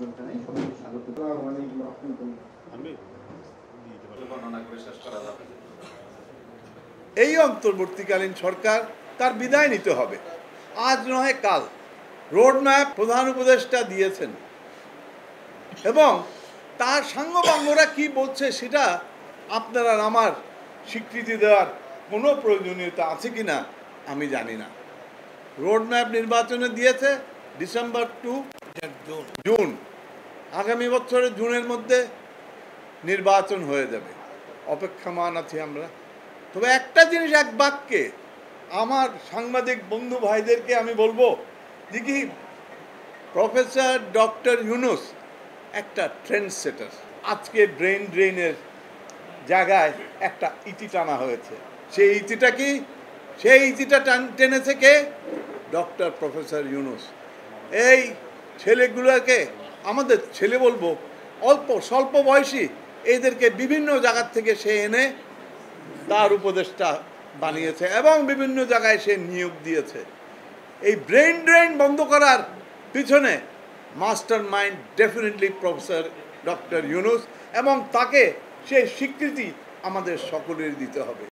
অভিনন্দন জানাই, সবাইকে স্বাগত। এই অন্তর্বর্তীকালীন সরকার তার বিদায় নিতে হবে, আজ নয় কাল। রোডম্যাপ প্রধান উপদেষ্টা দিয়েছেন এবং তার সাঙ্গপাঙ্গরা কি বলছে সেটা আপনারা আমার স্বীকৃতি দেওয়ার কোনো প্রয়োজনীয়তা আছে কি না আমি জানি না। রোডম্যাপ নির্বাচনে দিয়েছে ডিসেম্বর টু জুন, আগামী বছরের জুনের মধ্যে নির্বাচন হয়ে যাবে। অপেক্ষামান আছি আমরা। তবে একটা জিনিস এক বাক্যে আমার সাংবাদিক বন্ধু ভাইদেরকে আমি বলবো যে কি প্রফেসর ডক্টর ইউনূস একটা ট্রেন্ড সেটার। আজকে ড্রেনের জায়গায় একটা ইতি টানা হয়েছে। সেই ইতিটা কি? সেই ইতিটা টেনেছে কে? Doctor professor Yunus. এই ছেলেগুলোকে, আমাদের ছেলে বলবো, স্বল্প বয়সী, এদেরকে বিভিন্ন জায়গার থেকে সে এনে তার উপদেষ্টা বানিয়েছে এবং বিভিন্ন জায়গায় সে নিয়োগ দিয়েছে। এই ব্রেন ড্রেন বন্ধ করার পিছনে master mind definitely professor doctor Yunus, এবং তাকে সেই স্বীকৃতি আমাদের সকলের দিতে হবে।